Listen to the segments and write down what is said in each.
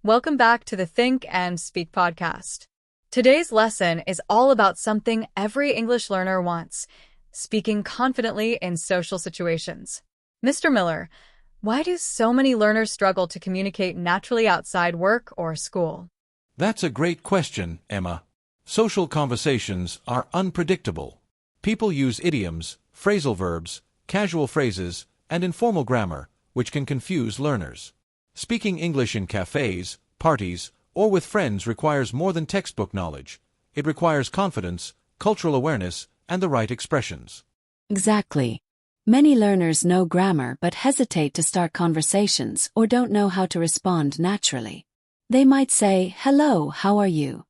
Welcome back to the Think and Speak podcast. Today's lesson is all about something every English learner wants: speaking confidently in social situations. Mr. Miller, why do so many learners struggle to communicate naturally outside work or school? That's a great question, Emma. Social conversations are unpredictable. People use idioms, phrasal verbs, casual phrases, and informal grammar, which can confuse learners. Speaking English in cafés, parties, or with friends requires more than textbook knowledge. It requires confidence, cultural awareness, and the right expressions. Exactly. Many learners know grammar but hesitate to start conversations or don't know how to respond naturally. They might say, "Hello, how are you?"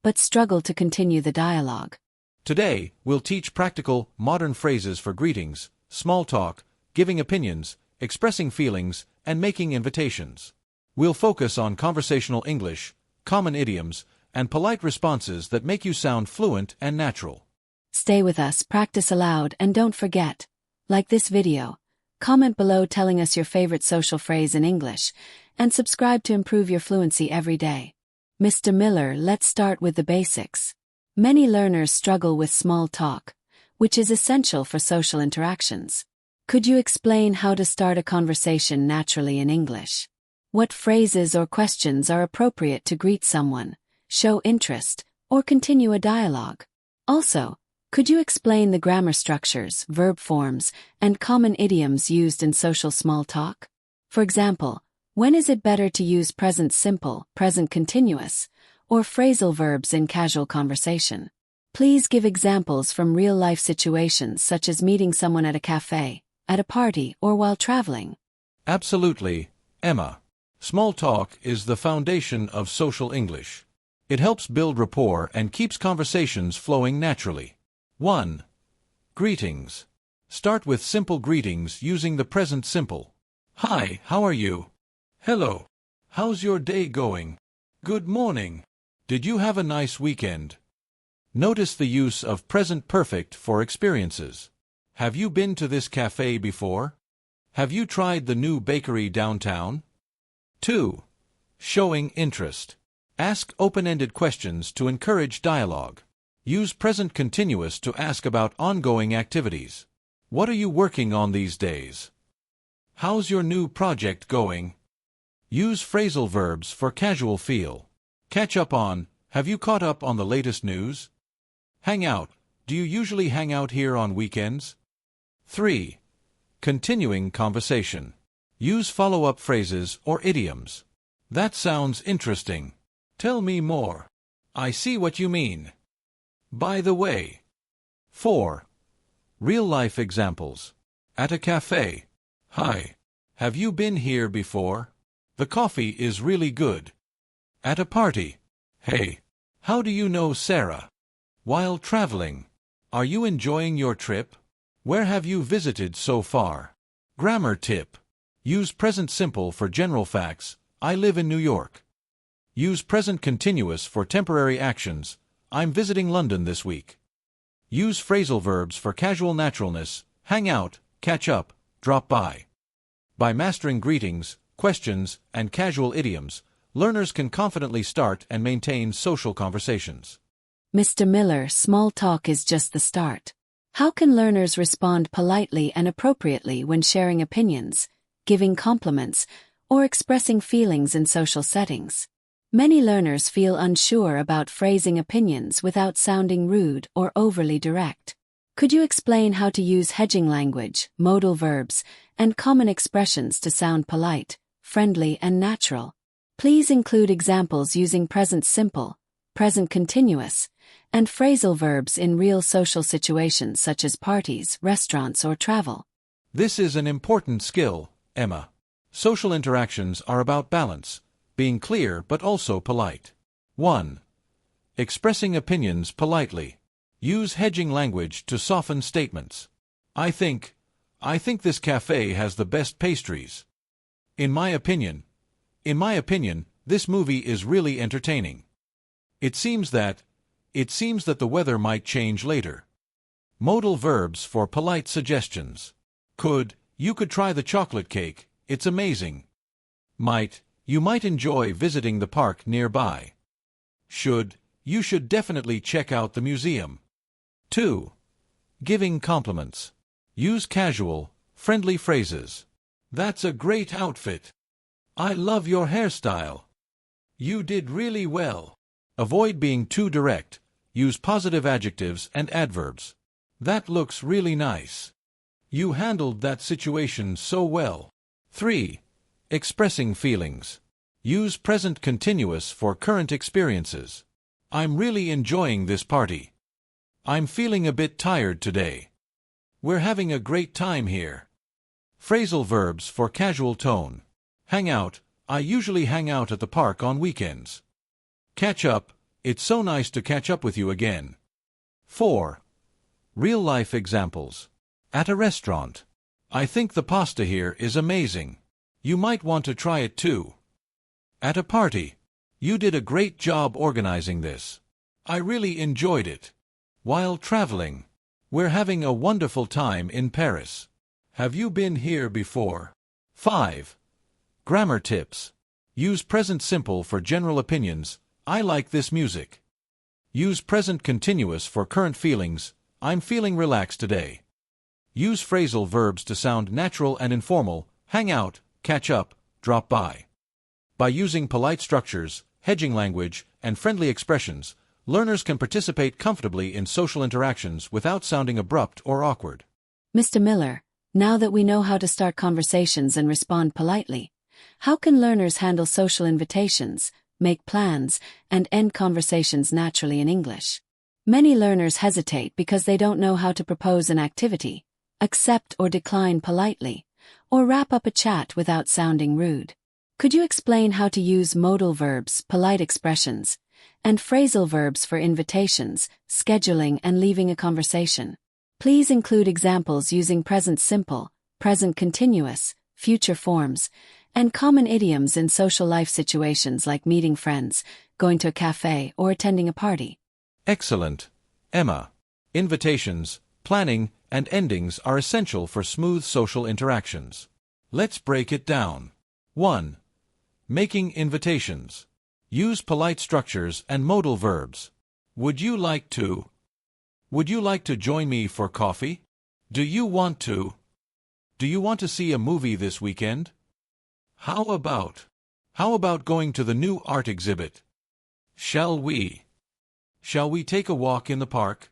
but struggle to continue the dialogue. Today, we'll teach practical, modern phrases for greetings, small talk, giving opinions, expressing feelings, and making invitations. We'll focus on conversational English, common idioms, and polite responses that make you sound fluent and natural. Stay with us, practice aloud, and don't forget, like this video, comment below telling us your favorite social phrase in English, and subscribe to improve your fluency every day. Mr. Miller, let's start with the basics. Many learners struggle with small talk, which is essential for social interactions. Could you explain how to start a conversation naturally in English? What phrases or questions are appropriate to greet someone, show interest, or continue a dialogue? Also, could you explain the grammar structures, verb forms, and common idioms used in social small talk? For example, when is it better to use present simple, present continuous, or phrasal verbs in casual conversation? Please give examples from real-life situations such as meeting someone at a cafe, at a party, or while traveling. Absolutely, Emma. Small talk is the foundation of social English. It helps build rapport and keeps conversations flowing naturally. 1. Greetings. Start with simple greetings using the present simple. Hi, how are you? Hello. How's your day going? Good morning. Did you have a nice weekend? Notice the use of present perfect for experiences. Have you been to this cafe before? Have you tried the new bakery downtown? 2. Showing interest. Ask open-ended questions to encourage dialogue. Use present continuous to ask about ongoing activities. What are you working on these days? How's your new project going? Use phrasal verbs for casual feel. Catch up on, have you caught up on the latest news? Hang out. Do you usually hang out here on weekends? 3. Continuing conversation. Use follow-up phrases or idioms. That sounds interesting. Tell me more. I see what you mean. By the way. 4. Real-life examples. At a cafe. Hi. Have you been here before? The coffee is really good. At a party. Hey. How do you know Sarah? While traveling. Are you enjoying your trip? Where have you visited so far? Grammar tip. Use present simple for general facts. I live in New York. Use present continuous for temporary actions. I'm visiting London this week. Use phrasal verbs for casual naturalness. Hang out, catch up, drop by. By mastering greetings, questions, and casual idioms, learners can confidently start and maintain social conversations. Mr. Miller, small talk is just the start. How can learners respond politely and appropriately when sharing opinions, giving compliments, or expressing feelings in social settings? Many learners feel unsure about phrasing opinions without sounding rude or overly direct. Could you explain how to use hedging language, modal verbs, and common expressions to sound polite, friendly, and natural? Please include examples using present simple, present continuous, and phrasal verbs in real social situations such as parties, restaurants, or travel. This is an important skill, Emma. Social interactions are about balance, being clear but also polite. 1. Expressing opinions politely. Use hedging language to soften statements. I think this cafe has the best pastries. In my opinion, this movie is really entertaining. It seems that the weather might change later. Modal verbs for polite suggestions. You could try the chocolate cake, it's amazing. Might, You might enjoy visiting the park nearby. You should definitely check out the museum. 2. Giving compliments. Use casual, friendly phrases. That's a great outfit. I love your hairstyle. You did really well. Avoid being too direct. Use positive adjectives and adverbs. That looks really nice. You handled that situation so well. 3. Expressing feelings. Use present continuous for current experiences. I'm really enjoying this party. I'm feeling a bit tired today. We're having a great time here. Phrasal verbs for casual tone. Hang out. I usually hang out at the park on weekends. Catch up. It's so nice to catch up with you again. 4. Real-life examples. At a restaurant. I think the pasta here is amazing. You might want to try it too. At a party. You did a great job organizing this. I really enjoyed it. While traveling. We're having a wonderful time in Paris. Have you been here before? 5. Grammar tips. Use present simple for general opinions. I like this music. Use present continuous for current feelings. I'm feeling relaxed today. Use phrasal verbs to sound natural and informal. Hang out, catch up, drop by. By using polite structures, hedging language, and friendly expressions, learners can participate comfortably in social interactions without sounding abrupt or awkward. Mr. Miller, now that we know how to start conversations and respond politely, how can learners handle social invitations, make plans, and end conversations naturally in English? Many learners hesitate because they don't know how to propose an activity, accept or decline politely, or wrap up a chat without sounding rude. Could you explain how to use modal verbs, polite expressions, and phrasal verbs for invitations, scheduling, and leaving a conversation? Please include examples using present simple, present continuous, future forms, and common idioms in social life situations like meeting friends, going to a cafe, or attending a party. Excellent, Emma. Invitations, planning, and endings are essential for smooth social interactions. Let's break it down. 1. Making invitations. Use polite structures and modal verbs. Would you like to? Would you like to join me for coffee? Do you want to? Do you want to see a movie this weekend? How about going to the new art exhibit? Shall we take a walk in the park?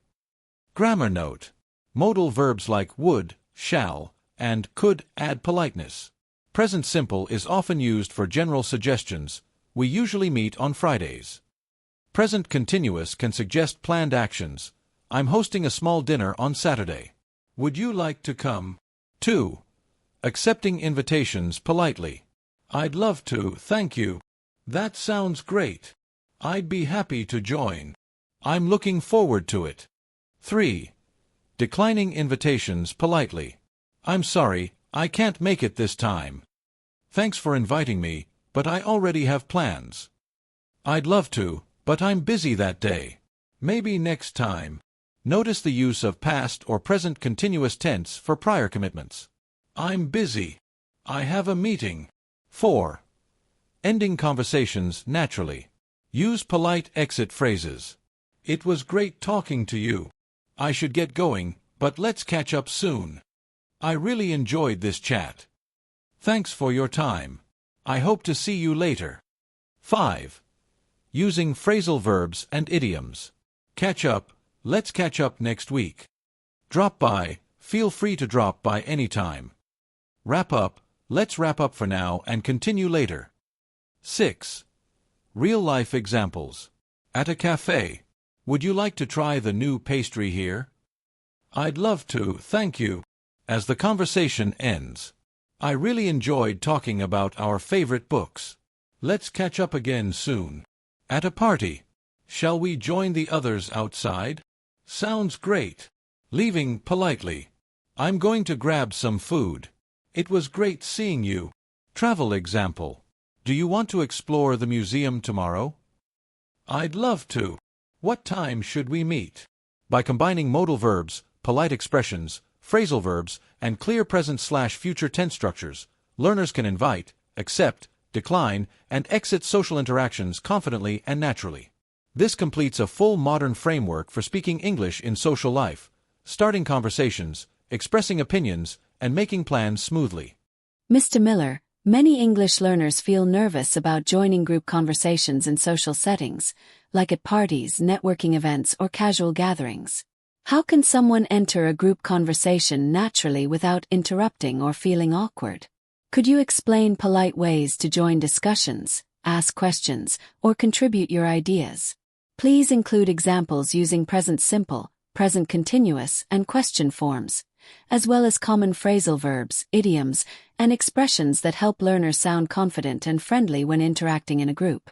Grammar note. Modal verbs like would, shall, and could add politeness. Present simple is often used for general suggestions. We usually meet on Fridays. Present continuous can suggest planned actions. I'm hosting a small dinner on Saturday. Would you like to come? 2. Accepting invitations politely. I'd love to, thank you. That sounds great. I'd be happy to join. I'm looking forward to it. 3. Declining invitations politely. I'm sorry, I can't make it this time. Thanks for inviting me, but I already have plans. I'd love to, but I'm busy that day. Maybe next time. Notice the use of past or present continuous tense for prior commitments. I'm busy. I have a meeting. 4. Ending conversations naturally. Use polite exit phrases. It was great talking to you. I should get going, but let's catch up soon. I really enjoyed this chat. Thanks for your time. I hope to see you later. 5. Using phrasal verbs and idioms. Catch up. Let's catch up next week. Drop by. Feel free to drop by anytime. Wrap up. Let's wrap up for now and continue later. 6. Real-life examples. At a cafe. Would you like to try the new pastry here? I'd love to, thank you. As the conversation ends. I really enjoyed talking about our favorite books. Let's catch up again soon. At a party. Shall we join the others outside? Sounds great. Leaving politely. I'm going to grab some food. It was great seeing you. Travel example. Do you want to explore the museum tomorrow? I'd love to. What time should we meet? By combining modal verbs, polite expressions, phrasal verbs, and clear present/future tense structures, learners can invite, accept, decline, and exit social interactions confidently and naturally. This completes a full modern framework for speaking English in social life, starting conversations, expressing opinions, and making plans smoothly. Mr. Miller, many English learners feel nervous about joining group conversations in social settings, like at parties, networking events, or casual gatherings. How can someone enter a group conversation naturally without interrupting or feeling awkward? Could you explain polite ways to join discussions, ask questions, or contribute your ideas? Please include examples using present simple, present continuous, and question forms, as well as common phrasal verbs, idioms, and expressions that help learners sound confident and friendly when interacting in a group.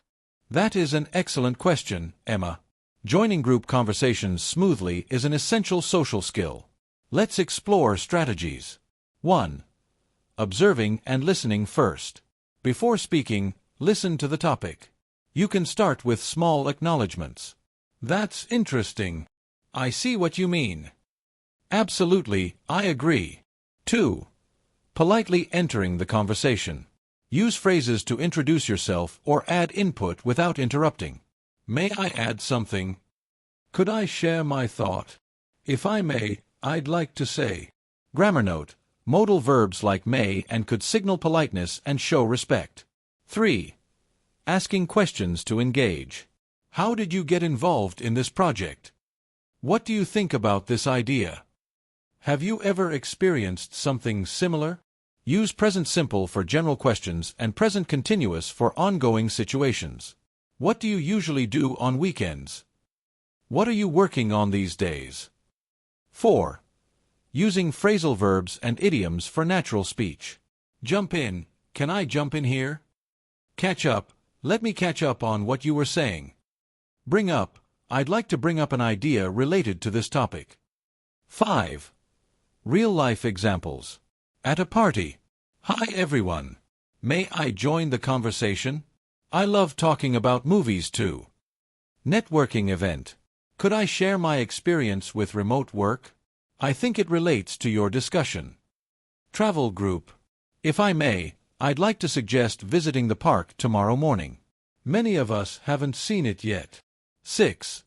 That is an excellent question, Emma. Joining group conversations smoothly is an essential social skill. Let's explore strategies. 1. Observing and listening first. Before speaking, listen to the topic. You can start with small acknowledgments. That's interesting. I see what you mean. Absolutely, I agree. 2. Politely entering the conversation. Use phrases to introduce yourself or add input without interrupting. May I add something? Could I share my thought? If I may, I'd like to say. Grammar note: modal verbs like may and could signal politeness and show respect. 3. Asking questions to engage. How did you get involved in this project? What do you think about this idea? Have you ever experienced something similar? Use present simple for general questions and present continuous for ongoing situations. What do you usually do on weekends? What are you working on these days? 4. Using phrasal verbs and idioms for natural speech. Jump in. Can I jump in here? Catch up. Let me catch up on what you were saying. Bring up. I'd like to bring up an idea related to this topic. 5. Real-life examples. At a party. Hi everyone. May I join the conversation? I love talking about movies too. Networking event. Could I share my experience with remote work? I think it relates to your discussion. Travel group. If I may, I'd like to suggest visiting the park tomorrow morning. Many of us haven't seen it yet. 6.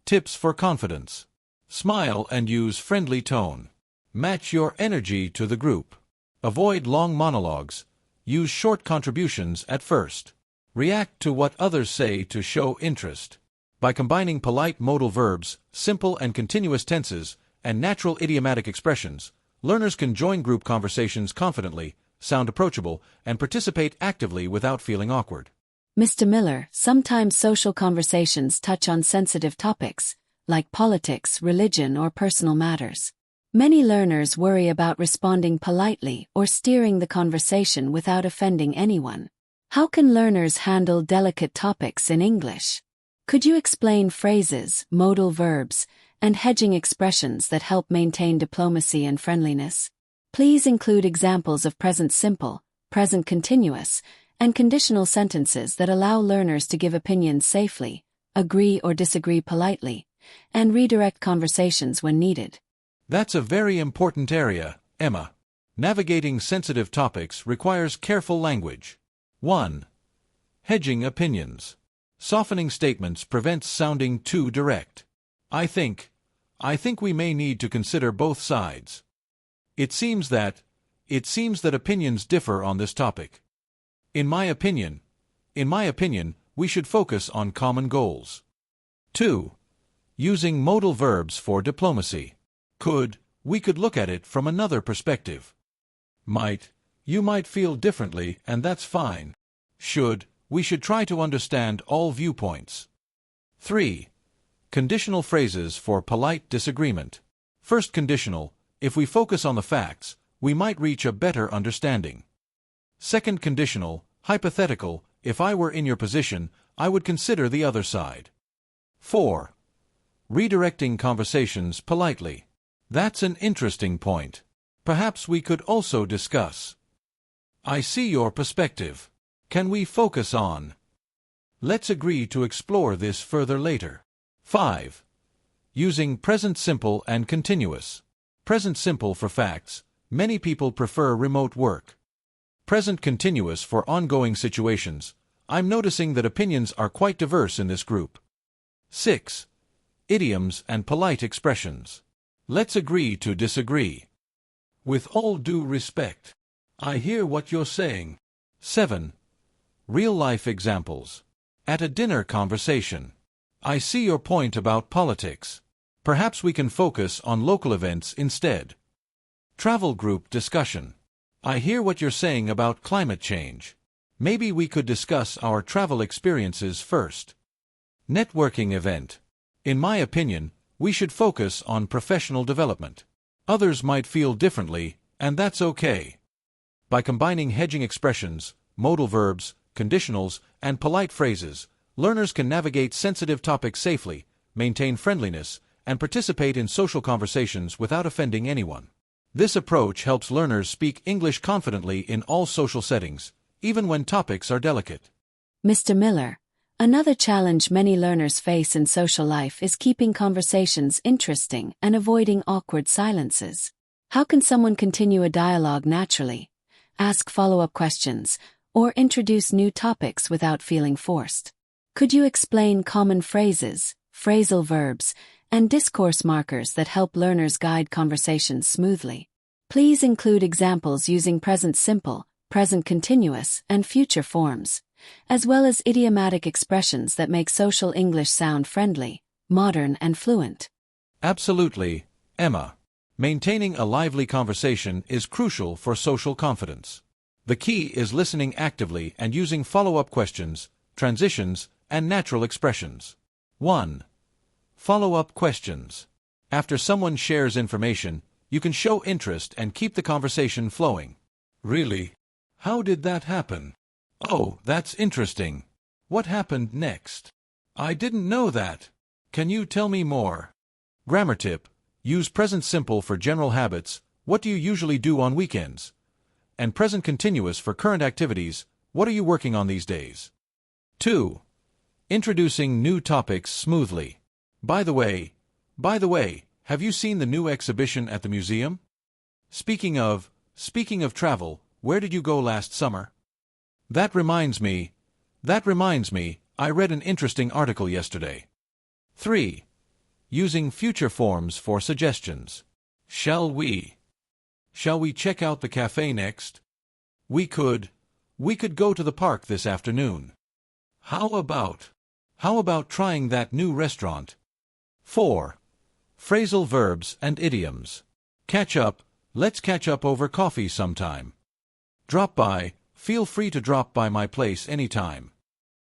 Tips for confidence. Smile and use friendly tone. Match your energy to the group. Avoid long monologues. Use short contributions at first. React to what others say to show interest. By combining polite modal verbs, simple and continuous tenses, and natural idiomatic expressions, learners can join group conversations confidently, sound approachable, and participate actively without feeling awkward. Mr. Miller, sometimes social conversations touch on sensitive topics, like politics, religion, or personal matters. Many learners worry about responding politely or steering the conversation without offending anyone. How can learners handle delicate topics in English? Could you explain phrases, modal verbs, and hedging expressions that help maintain diplomacy and friendliness? Please include examples of present simple, present continuous, and conditional sentences that allow learners to give opinions safely, agree or disagree politely, and redirect conversations when needed. That's a very important area, Emma. Navigating sensitive topics requires careful language. 1. Hedging opinions. Softening statements prevents sounding too direct. I think we may need to consider both sides. It seems that opinions differ on this topic. In my opinion, we should focus on common goals. 2. Using modal verbs for diplomacy. We could look at it from another perspective. You might feel differently, and that's fine. We should try to understand all viewpoints. 3. Conditional phrases for polite disagreement. First conditional: if we focus on the facts, we might reach a better understanding. Second conditional: hypothetical: if I were in your position, I would consider the other side. 4. Redirecting conversations politely. That's an interesting point. Perhaps we could also discuss. I see your perspective. Can we focus on? Let's agree to explore this further later. 5. Using present simple and continuous. Present simple for facts. Many people prefer remote work. present continuous for ongoing situations. I'm noticing that opinions are quite diverse in this group. 6. Idioms and polite expressions. Let's agree to disagree. With all due respect. I hear what you're saying. 7. Real-life examples. At a dinner conversation. I see your point about politics. Perhaps we can focus on local events instead. Travel group discussion. I hear what you're saying about climate change. Maybe we could discuss our travel experiences first. Networking event. In my opinion, we should focus on professional development. Others might feel differently, and that's okay. By combining hedging expressions, modal verbs, conditionals, and polite phrases, learners can navigate sensitive topics safely, maintain friendliness, and participate in social conversations without offending anyone. This approach helps learners speak English confidently in all social settings, even when topics are delicate. Mr. Miller, another challenge many learners face in social life is keeping conversations interesting and avoiding awkward silences. How can someone continue a dialogue naturally, ask follow-up questions, or introduce new topics without feeling forced? Could you explain common phrases, phrasal verbs, and discourse markers that help learners guide conversations smoothly? Please include examples using present simple, present continuous, and future forms, as well as idiomatic expressions that make social English sound friendly, modern, and fluent. Absolutely, Emma. Maintaining a lively conversation is crucial for social confidence. The key is listening actively and using follow-up questions, transitions, and natural expressions. 1. Follow-up questions. After someone shares information, you can show interest and keep the conversation flowing. Really? How did that happen? Oh, that's interesting. What happened next? I didn't know that. Can you tell me more? Grammar tip. Use present simple for general habits. What do you usually do on weekends? And present continuous for current activities. What are you working on these days? 2. Introducing new topics smoothly. By the way, have you seen the new exhibition at the museum? Speaking of travel, where did you go last summer? That reminds me, I read an interesting article yesterday. 3. Using future forms for suggestions. Shall we check out the cafe next? We could go to the park this afternoon. How about trying that new restaurant? 4. Phrasal verbs and idioms. Catch up. Let's catch up over coffee sometime. Drop by. Feel free to drop by my place anytime.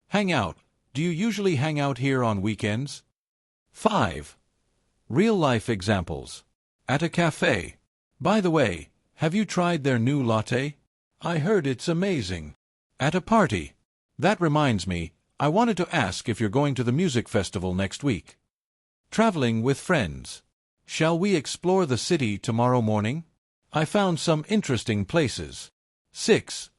Hang out. Do you usually hang out here on weekends? 5. Real-life examples. At a cafe. By the way, have you tried their new latte? I heard it's amazing. At a party. That reminds me, I wanted to ask if you're going to the music festival next week. Traveling with friends. Shall we explore the city tomorrow morning? I found some interesting places. 6.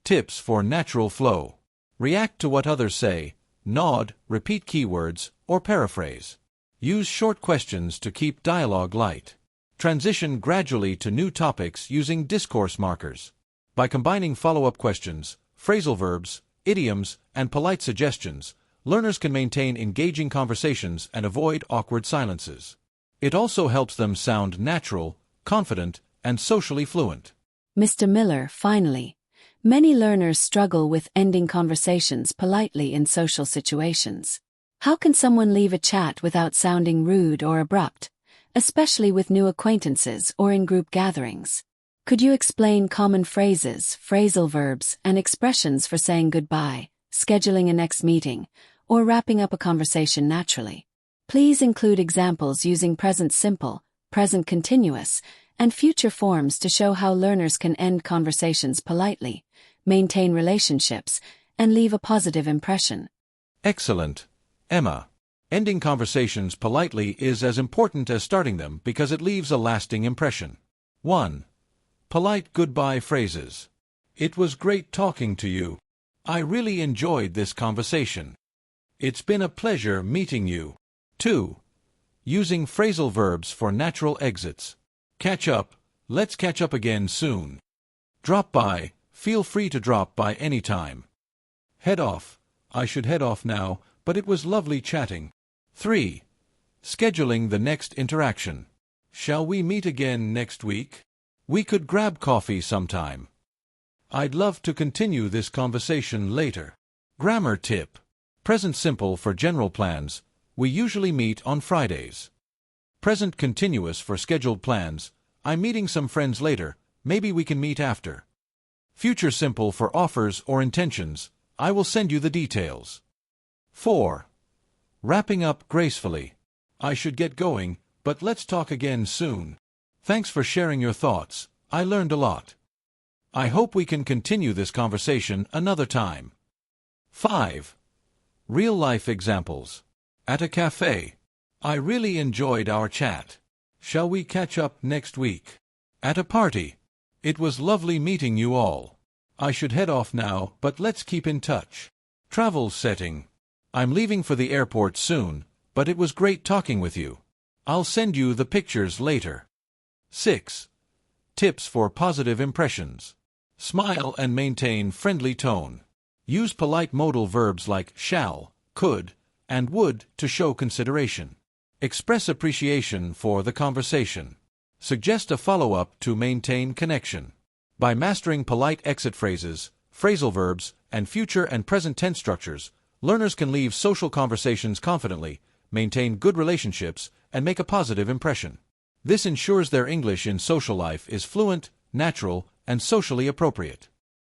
Tips for natural flow. React to what others say, nod, repeat keywords, or paraphrase. Use short questions to keep dialogue light. Transition gradually to new topics using discourse markers. By combining follow-up questions, phrasal verbs, idioms, and polite suggestions, learners can maintain engaging conversations and avoid awkward silences. It also helps them sound natural, confident, and socially fluent. Mr. Miller, finally, many learners struggle with ending conversations politely in social situations. How can someone leave a chat without sounding rude or abrupt, especially with new acquaintances or in group gatherings? Could you explain common phrases, phrasal verbs, and expressions for saying goodbye, scheduling a next meeting, or wrapping up a conversation naturally? Please include examples using present simple, present continuous, and future forms to show how learners can end conversations politely, maintain relationships, and leave a positive impression. Excellent, Emma. Ending conversations politely is as important as starting them because it leaves a lasting impression. 1. Polite goodbye phrases. It was great talking to you. I really enjoyed this conversation. It's been a pleasure meeting you. 2. Using phrasal verbs for natural exits. Catch up. Let's catch up again soon. Drop by. Feel free to drop by any time. Head off. I should head off now, but it was lovely chatting. 3. Scheduling the next interaction. Shall we meet again next week? We could grab coffee sometime. I'd love to continue this conversation later. Grammar tip. Present simple for general plans. We usually meet on Fridays. Present continuous for scheduled plans. I'm meeting some friends later. Maybe we can meet after. Future simple for offers or intentions. I will send you the details. 4. Wrapping up gracefully. I should get going, but let's talk again soon. Thanks for sharing your thoughts. I learned a lot. I hope we can continue this conversation another time. 5. Real-life examples. At a cafe. I really enjoyed our chat. Shall we catch up next week? At a party. It was lovely meeting you all. I should head off now, but let's keep in touch. Travel setting. I'm leaving for the airport soon, but it was great talking with you. I'll send you the pictures later. 6. Tips for positive impressions. Smile and maintain friendly tone. Use polite modal verbs like shall, could, and would to show consideration. Express appreciation for the conversation. Suggest a follow-up to maintain connection. By mastering polite exit phrases, phrasal verbs, and future and present tense structures, learners can leave social conversations confidently, maintain good relationships, and make a positive impression. This ensures their English in social life is fluent, natural, and socially appropriate.